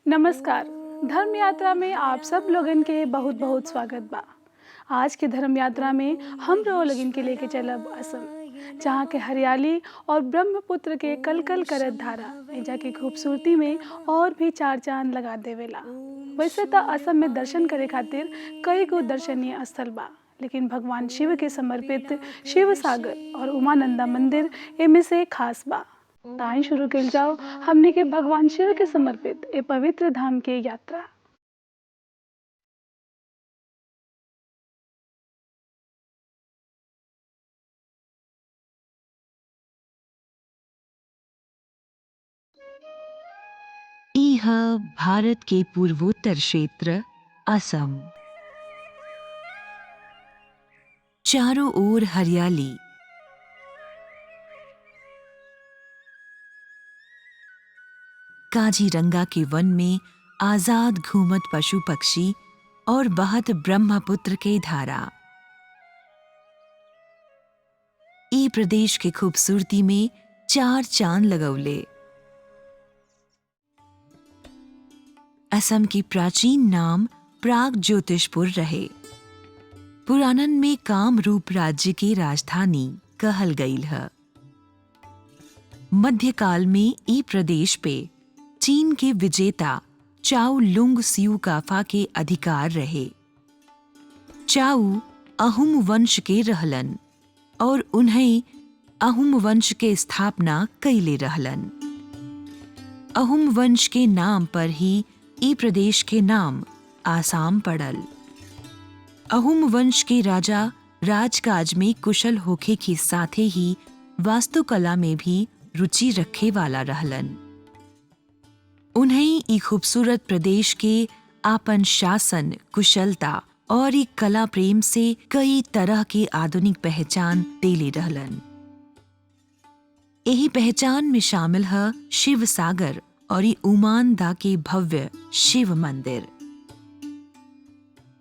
नमस्कार। धर्म यात्रा में आप सब लोगन के बहुत बहुत स्वागत बा। आज के धर्म यात्रा में हम लोगन के लेके चलब असम, जहाँ के हरियाली और ब्रह्मपुत्र के कल कल करत धारा एजा की खूबसूरती में और भी चार चांद लगा देवेला। वैसे तो असम में दर्शन करे खातिर कई गो दर्शनीय स्थल बा, लेकिन भगवान शिव के समर्पित शिव सागर और उमानंदा मंदिर एमे से खास बा। ताई शुरू कइल जाओ हमने के भगवान शिव के समर्पित ए पवित्र धाम के यात्रा। यह भारत के पूर्वोत्तर क्षेत्र असम। चारों ओर हरियाली, काजीरंगा के वन में आजाद घूमत पशु पक्षी और बहत ब्रह्मपुत्र के धारा। ई प्रदेश के खूबसूरती में चार चांद लगौले। असम की प्राचीन नाम प्राग ज्योतिषपुर रहे। पुराणन में कामरूप राज्य की राजधानी कहल गईल है। मध्यकाल में ई प्रदेश पे चीन के विजेता चाउ लुंग सियुकाफा के अधिकार रहे। चाउ अहुम वंश के रहलन और उन्हें अहुम वंश के स्थापना कैले रहलन। अहुम वंश के नाम पर ही ई प्रदेश के नाम आसाम पड़ल। अहुम वंश के राजा राजकाज में कुशल होखे के साथे ही वास्तुकला में भी रुचि रखे वाला रहलन। उन्हें ई खूबसूरत प्रदेश के आपन शासन, कुशलता और ई कला प्रेम से कई तरह के आधुनिक पहचान देले रहलन। यही पहचान में शामिल है शिव सागर और ई उमानदा के भव्य शिव मंदिर।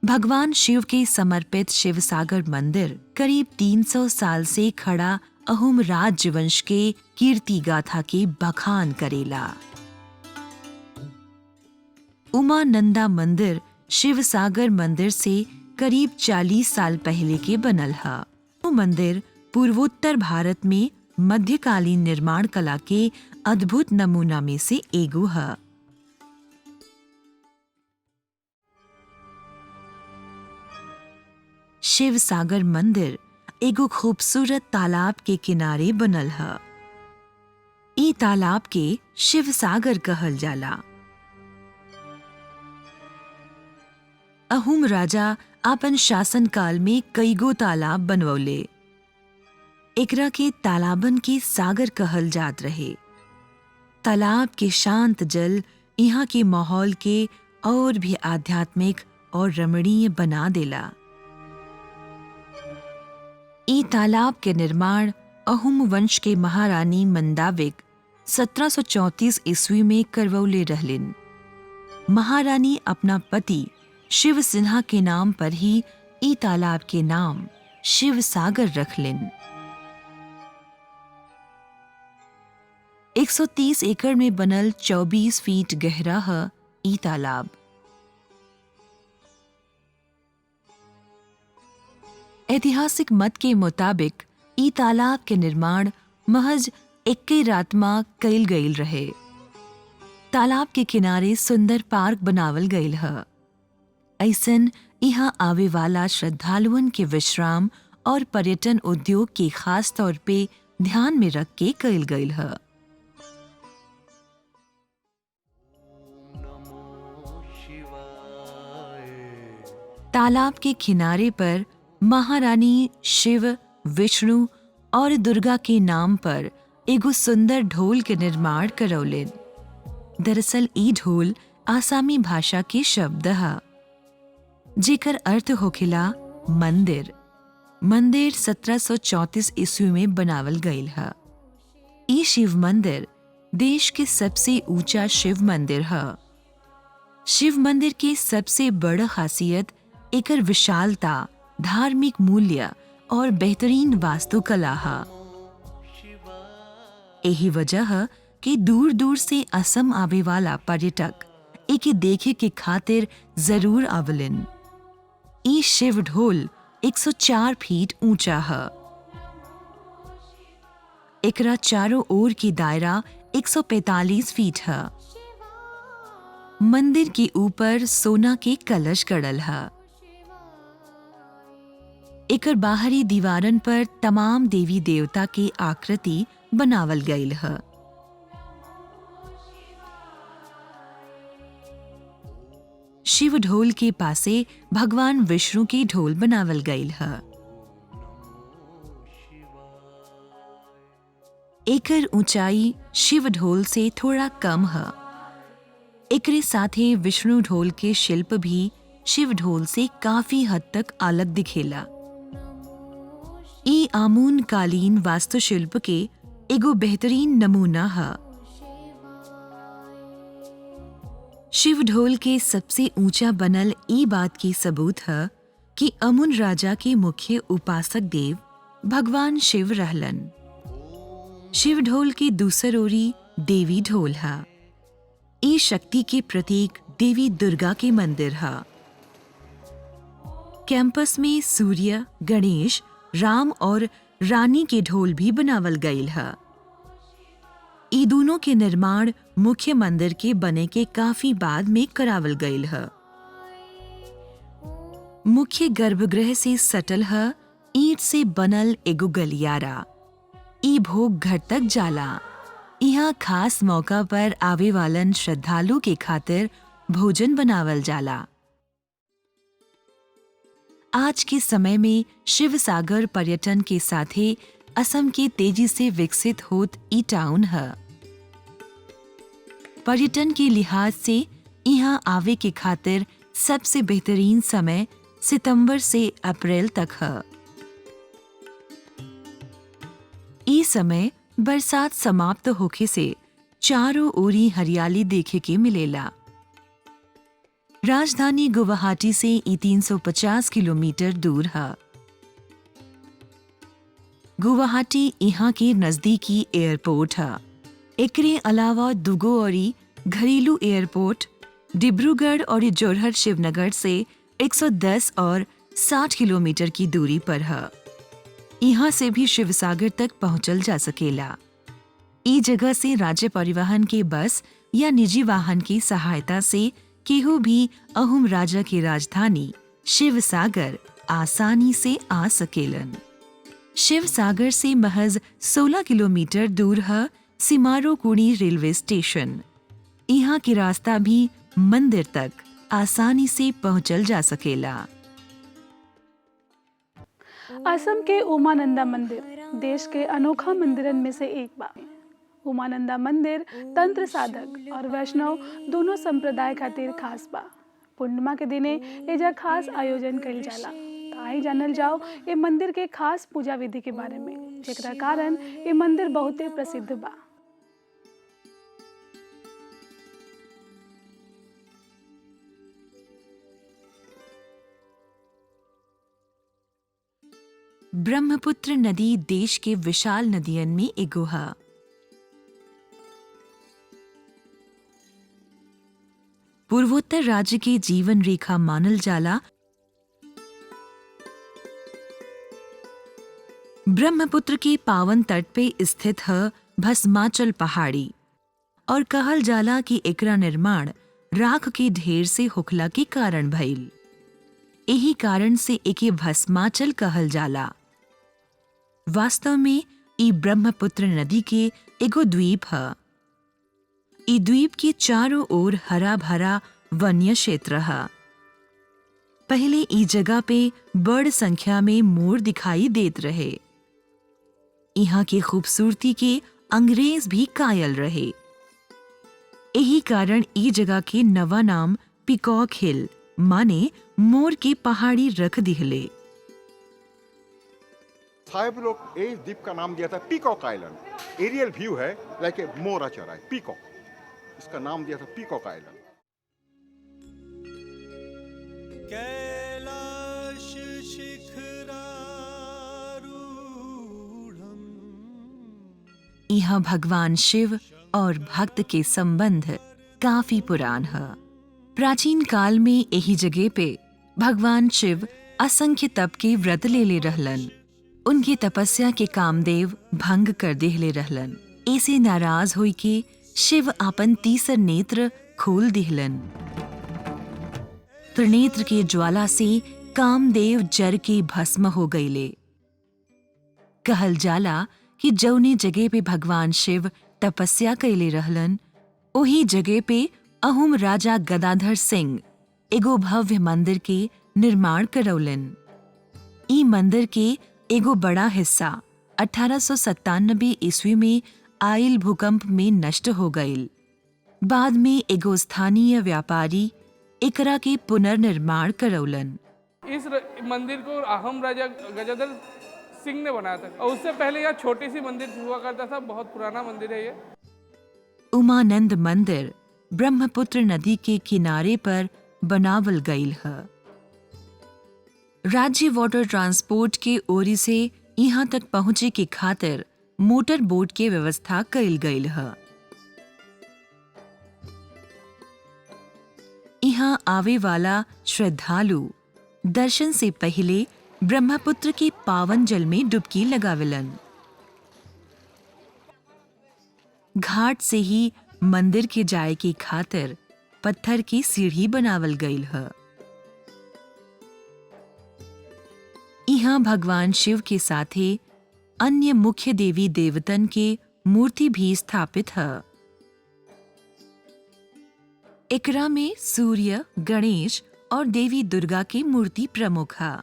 भगवान शिव के समर्पित शिव सागर मंदिर करीब 300 साल से खड़ा अहुम राजवंश के कीर्ति गाथा के बखान करेला। उमानंदा मंदिर शिव सागर मंदिर से करीब 40 साल पहले के बनल है। वो मंदिर पूर्वोत्तर भारत में मध्यकालीन निर्माण कला के अद्भुत नमूना में से एगो है। शिव सागर मंदिर एगो खूबसूरत तालाब के किनारे बनल है। ई तालाब के शिव सागर कहल जाला। अहुम राजा आपन शासन काल में कईगो तालाब बनवौले। एकरा के तालाबन के सागर कहल जात रहे। तालाब के शांत जल यहाँ के माहौल के और भी आध्यात्मिक और रमणीय बना देला। ई तालाब के निर्माण अहुम वंश के महारानी मंदाविक 1734 ईस्वी में करवौले रहलिन। महारानी अपना पति शिव सिन्हा के नाम पर ही ई तालाब के नाम शिव सागर रखलिन। 130 एकड़ में बनल 24 फीट गहरा है ई तालाब। ऐतिहासिक मत के मुताबिक ई तालाब के निर्माण महज 21 रात में कइल गईल रहे। तालाब के किनारे सुंदर पार्क बनावल गईल है। ऐसन यहाँ आवे वाला श्रद्धालुअन के विश्राम और पर्यटन उद्योग के खास तौर पे ध्यान में रख के कइल गईल है। तालाब के किनारे पर महारानी शिव, विष्णु और दुर्गा के नाम पर एगो सुंदर ढोल के निर्माण करौलेन। दरअसल ई ढोल आसामी भाषा के शब्द है, जेकर अर्थ होखेला मंदिर। मंदिर 1734 ईस्वी में बनावल गईल है। ई शिव मंदिर देश के सबसे ऊंचा शिव मंदिर है। शिव मंदिर की सबसे बड़ खासियत एकर विशालता, धार्मिक मूल्य और बेहतरीन वास्तुकला है। यही वजह है कि दूर दूर से असम आवे वाला पर्यटक एके देखे के खातिर जरूर आवलिन। ई शिव ढोल 104 फीट ऊंचा है। एकरा चारों ओर की दायरा 145 फीट है। मंदिर के ऊपर सोना के कलश गड़ल है। एकर बाहरी दीवारन पर तमाम देवी देवता की आकृति बनावल गईल है। शिव ढोल के पासे भगवान विष्णु की ढोल बनावल गईल है। एकर ऊंचाई शिव ढोल से थोड़ा कम है। एकरे साथे विष्णु ढोल के शिल्प भी शिव ढोल से काफी हद तक अलग दिखेला। ई आमून कालीन वास्तुशिल्प के एगो बेहतरीन नमूना है। शिव ढोल के सबसे ऊंचा बनल ई बात की सबूत है कि अमुन राजा के मुख्य उपासक देव भगवान शिव रहलन। शिव ढोल की दूसर ओरी देवी ढोल है। ई शक्ति के प्रतीक देवी दुर्गा के मंदिर है। कैंपस में सूर्य, गणेश, राम और रानी के ढोल भी बनावल गईल है। ई दोनों के निर्माण मुख्य मंदिर के बने के काफी बाद में करावल गईल है। मुख्य गर्भगृह से सटल है ईंट से बनल एगो गलियारा। ई भोग घर तक जाला। यहाँ खास मौका पर आवे वालन श्रद्धालु के खातिर भोजन बनावल जाला। आज के समय में शिव सागर पर्यटन के साथे असम के तेजी से विकसित होत ई टाउन है। पर्यटन के लिहाज से यहाँ आवे के खातिर सबसे बेहतरीन समय सितंबर से अप्रैल तक है। ई समय बरसात समाप्त होखे से चारों ओरी हरियाली देखे के मिलेला। राजधानी गुवाहाटी से ई 350 किलोमीटर दूर है। गुवाहाटी यहाँ के नजदीकी एयरपोर्ट है। एकरे अलावा दुगो औरी घरेलू एयरपोर्ट डिब्रूगढ़ और जोरहट शिवनगर से 110 और 60 किलोमीटर की दूरी पर है। यहाँ से भी शिवसागर तक पहुंचल जा सकेला। ई जगह से राज्य परिवहन के बस या निजी वाहन की सहायता से केहू भी अहुम राजा की राजधानी शिवसागर आसानी से आ सकेलन। शिवसागर से महज 16 किलोमीटर दूर है सिमारोकुड़ी रेलवे स्टेशन। यहाँ की रास्ता भी मंदिर तक आसानी से पहुंचल जा सकेला। असम के उमानंदा मंदिर देश के अनोखा मंदिरन में से एक बा। उमानंदा मंदिर तंत्र साधक और वैष्णव दोनों संप्रदाय खातिर खास बा। पूर्णिमा के दिने एजा खास आयोजन कइल जाला। तो आई जानल जाओ ये मंदिर के खास पूजा विधि के बारे में, जेकरा कारण ये मंदिर बहुते प्रसिद्ध बा। ब्रह्मपुत्र नदी देश के विशाल नदियन में एगो है। पूर्वोत्तर राज्य के जीवन रेखा मानल जाला। ब्रह्मपुत्र के पावन तट पे स्थित है भस्माचल पहाड़ी और कहल जाला कि एकरा निर्माण राख के ढेर से होखला के कारण भइल। यही कारण से एके भस्माचल कहल जाला। वास्तव में ई ब्रह्मपुत्र नदी के एगो द्वीप है। ई द्वीप के चारों ओर हरा भरा वन्य क्षेत्र है। पहले ई जगह पे बड़ संख्या में मोर दिखाई देत रहे। यहाँ की खूबसूरती के अंग्रेज भी कायल रहे। यही कारण ई जगह के नवा नाम पीकॉक हिल माने मोर के पहाड़ी रख दिहले। साहेब लोग इस द्वीप का नाम दिया था पीकॉक आइलैंड। एरियल व्यू है लाइक ए मोर चरा है पीकॉक, इसका नाम दिया था पीकॉक आइलैंड। कैलाश शिखरारूढ़म्। यहाँ भगवान शिव और भक्त के संबंध काफी पुरान है। प्राचीन काल में यही जगह पे भगवान शिव असंख्य तप के व्रत ले रहलन। उनकी तपस्या के कामदेव भंग कर देहले रहलन। ऐसे नाराज हुई कि शिव आपन तीसर नेत्र खोल दिहलन। त्रिनेत्र के ज्वाला से कामदेव जर के भस्म हो गईले। कहल जाला कि जौने जगह पे भगवान शिव तपस्या कैले रहलन, ओही जगह पे अहुम राजा गदाधर सिंह एगो भव्य मंदिर के निर्माण करौलन। ई मंदिर के एगो बड़ा हिस्सा 1897 ईस्वी में आयल भूकंप में नष्ट हो गईल। बाद में एगो स्थानीय व्यापारी एकरा के पुनर्निर्माण करौलन। इस मंदिर को अहम राजा गजाधर सिंह ने बनाया था और उससे पहले यह छोटी सी मंदिर हुआ करता था। बहुत पुराना मंदिर है ये। उमानंद मंदिर ब्रह्मपुत्र नदी के किनारे पर बनावल गईल है। राज्य वाटर ट्रांसपोर्ट के ओरी से यहाँ तक पहुँचे के खातिर मोटर बोट के व्यवस्था कईल गईल है। यहाँ आवे वाला श्रद्धालु दर्शन से पहले ब्रह्मपुत्र के पावन जल में डुबकी लगावेलन। घाट से ही मंदिर के जाए की खातिर पत्थर की सीढ़ी बनावल गईल है। यहाँ भगवान शिव के साथे अन्य मुख्य देवी देवतन के मूर्ति भी स्थापित है। एकरा में सूर्य, गणेश और देवी दुर्गा की मूर्ति प्रमुख है।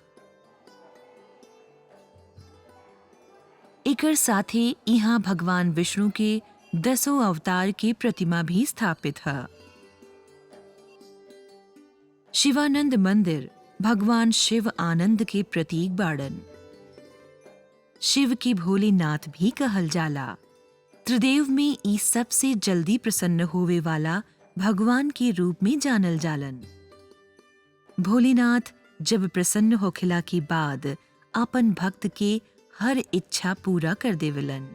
एकर साथे यहाँ भगवान विष्णु के 10 अवतार की प्रतिमा भी स्थापित है। शिवानंद मंदिर भगवान शिव आनंद के प्रतीक बाड़न। शिव की भोलेनाथ भी कहल जाला। त्रिदेव में ई सबसे जल्दी प्रसन्न होवे वाला भगवान के रूप में जानल जालन। भोलेनाथ जब प्रसन्न होखिला के बाद अपन भक्त के हर इच्छा पूरा कर देवलन।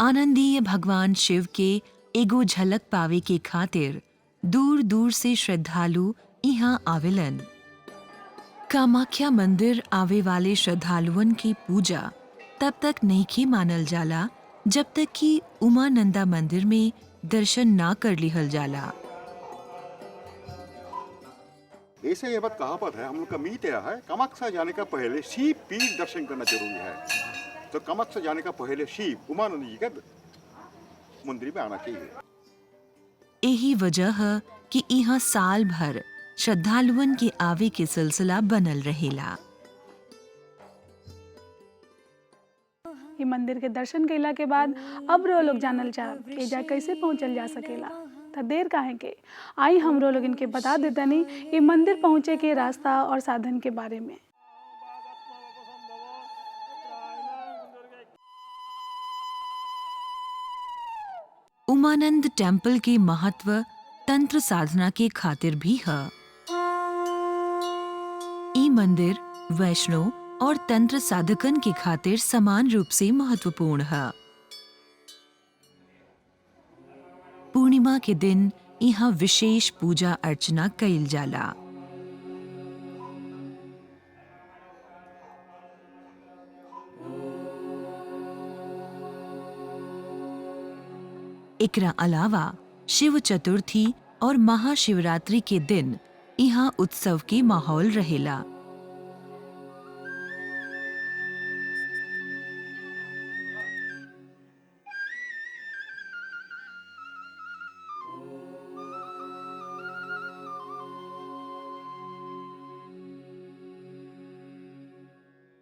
आनंदीय भगवान शिव के एगो झलक पावे के खातिर दूर दूर से श्रद्धालु यहाँ आवेलन। कामाख्या मंदिर आवे वाले श्रद्धालुअन की पूजा तब तक नहीं मानल जाला जब तक कि उमानंदा मंदिर में दर्शन ना कर लिहल जाला। ऐसे ये बात कहावत है, हम लोग का मीत यह है, कामाख्या जाने का पहले शिव पीठ दर्शन करना जरूरी है। तो कामाख्या जाने का पहले शिव उमानंद जी का मंदिर में आना चाहिए। यही वजह है कि यहाँ साल भर श्रद्धालुअन के आवे के सिलसिला बनल रहेला। ये मंदिर के दर्शन कैला के बाद अब रो लोग जानल चाहब कि एजा कैसे पहुँचल जा सकेला। त देर काहे के आई हमरो लोग इनके बता देतनी ये मंदिर पहुँचे के रास्ता और साधन के बारे में। उमानंद टेम्पल के महत्व तंत्र साधना के खातिर भी है। ई मंदिर वैष्णव और तंत्र साधकन के खातिर समान रूप से महत्वपूर्ण है। पूर्णिमा के दिन यहाँ विशेष पूजा अर्चना कइल जाला। एकरा अलावा शिव चतुर्थी और महाशिवरात्रि के दिन यहाँ उत्सव के माहौल रहेला।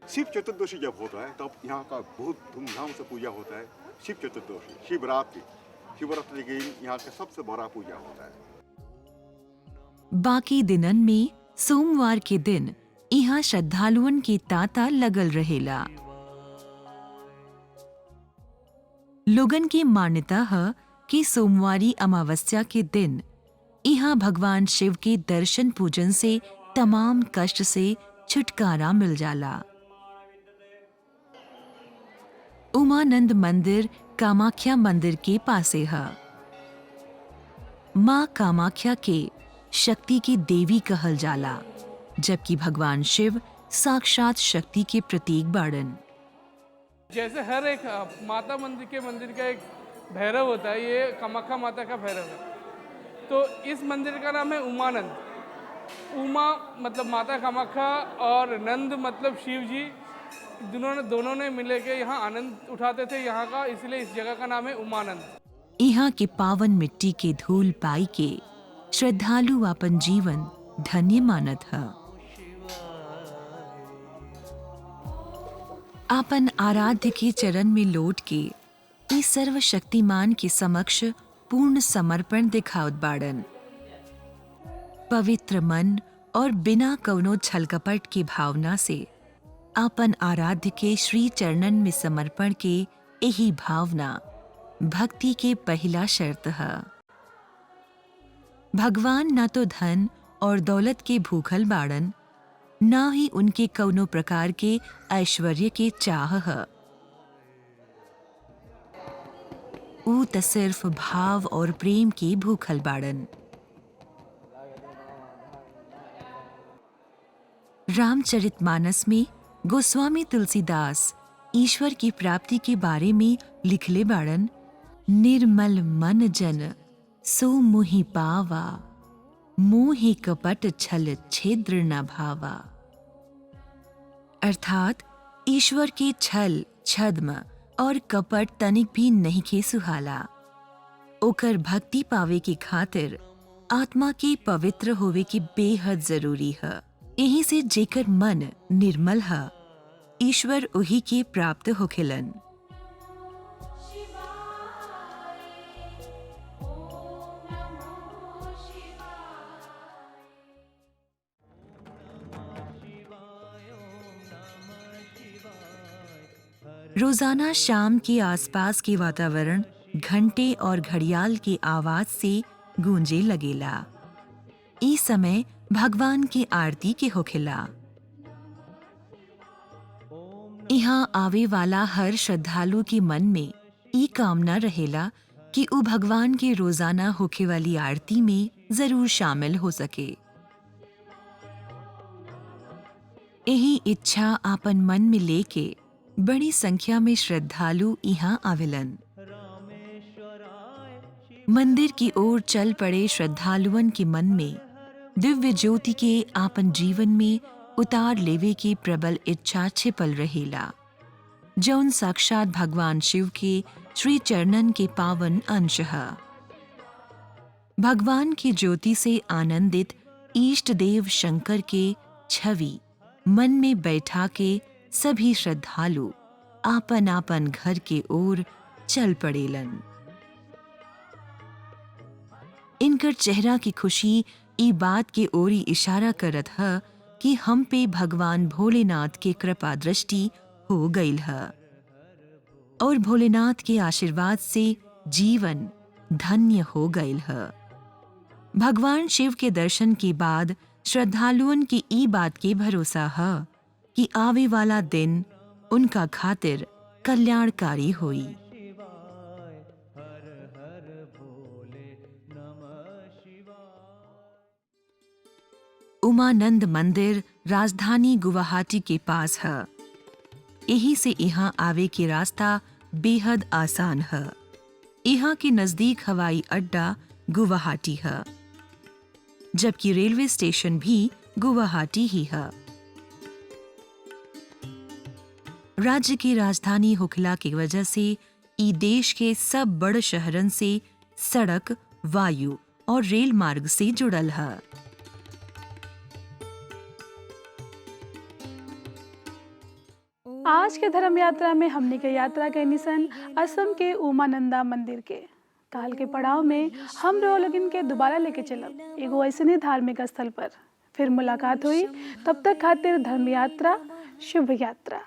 शिव चतुर्दशी जब होता है तब यहाँ का बहुत धूमधाम से पूजा होता है। शिव चतुर्दशी, शिवरात्रि, शिवरात्रि के दिन यहाँ का सबसे बड़ा पूजा होता है। बाकी दिनन में सोमवार के दिन यहाँ श्रद्धालुअन के तांता लगल रहेला। लोगन की मान्यता है कि सोमवारी अमावस्या के दिन यहाँ भगवान शिव के दर्शन पूजन से तमाम कष्ट से छुटकारा मिल जाला। उमानंद मंदिर कामाख्या मंदिर के पासे है। माँ कामाख्या के शक्ति की देवी कहल जाला, जबकि भगवान शिव साक्षात शक्ति के प्रतीक बाड़न। जैसे हर एक माता मंदिर का एक भैरव होता है, ये कामाख्या माता का भैरव है। तो इस मंदिर का नाम है उमानंद। उमा मतलब माता कामाख्या और नंद मतलब शिव जी, दोनों ने मिले के यहाँ आनंद उठाते थे यहाँ का, इसलिए इस जगह का नाम है उमानंद। यहाँ के पावन मिट्टी के धूल पाई के श्रद्धालु अपन जीवन धन्य मानत है। आपन आराध्य के चरण में लौट के इस सर्वशक्तिमान के समक्ष पूर्ण समर्पण दिखावत बाड़न। पवित्र मन और बिना कवनो छलकपट की भावना से आपन आराध्य के श्री चरणन में समर्पण के यही भावना भक्ति के पहला शर्त है। भगवान ना तो धन और दौलत के भूखल बाड़न, ना ही उनके कौनो प्रकार के ऐश्वर्य के चाह है। ऊ त सिर्फ भाव और प्रेम के भूखल बाड़न। रामचरितमानस में गोस्वामी तुलसीदास ईश्वर की प्राप्ति के बारे में लिखले बाड़न, निर्मल मन जन सो मोहि पावा, मोहि कपट छल छिद्र न भावा। अर्थात ईश्वर के छल, छद्म और कपट तनिक भी नहीं के सुहाला। ओकर भक्ति पावे की खातिर आत्मा के पवित्र होवे की बेहद जरूरी है। यही से जेकर मन निर्मल है, ईश्वर उही के प्राप्त होखेलन। रोजाना शाम के आसपास के वातावरण घंटे और घड़ियाल की आवाज से गूंजे लगेला। इस समय भगवान की आरती के होखेला। यहाँ आवे वाला हर श्रद्धालु के मन में ई कामना रहेला कि उ भगवान के रोजाना होखे वाली आरती में जरूर शामिल हो सके। यही इच्छा आपन मन में लेके बड़ी संख्या में श्रद्धालु यहाँ आवेलन। मंदिर की ओर चल पड़े श्रद्धालुअन के मन में दिव्य ज्योति के आपन जीवन में उतार लेवे की प्रबल इच्छा छिपल रहेला, जौन साक्षात भगवान शिव के श्री चरणन के पावन अंश है। भगवान की ज्योति से आनंदित इष्ट देव शंकर के छवि मन में बैठा के सभी श्रद्धालु आपन आपन घर के ओर चल पड़ेलन। इनकर चेहरा की खुशी ई बात के ओर ही इशारा करत है कि हम पे भगवान भोलेनाथ के कृपा दृष्टि हो गईल है और भोलेनाथ के आशीर्वाद से जीवन धन्य हो गईल है। भगवान शिव के दर्शन के बाद श्रद्धालुओं की ई बात के भरोसा है कि आवे वाला दिन उनका खातिर कल्याणकारी होई। उमानंद मंदिर राजधानी गुवाहाटी के पास है। यही से यहाँ आवे के रास्ता बेहद आसान है। यहाँ के नजदीक हवाई अड्डा गुवाहाटी है, जबकि रेलवे स्टेशन भी गुवाहाटी ही है। राज्य की राजधानी होखला की वजह से ई देश के सब बड़ शहरन से सड़क, वायु और रेल मार्ग से जुड़ल है। आज के धर्म यात्रा में हमने के यात्रा के निशन असम के उमानंदा मंदिर के काल के पड़ाव में हम लोग इनके दोबारा लेके चलब एगो ऐसे धार्मिक स्थल पर। फिर मुलाकात हुई, तब तक खातिर धर्म यात्रा शुभ यात्रा।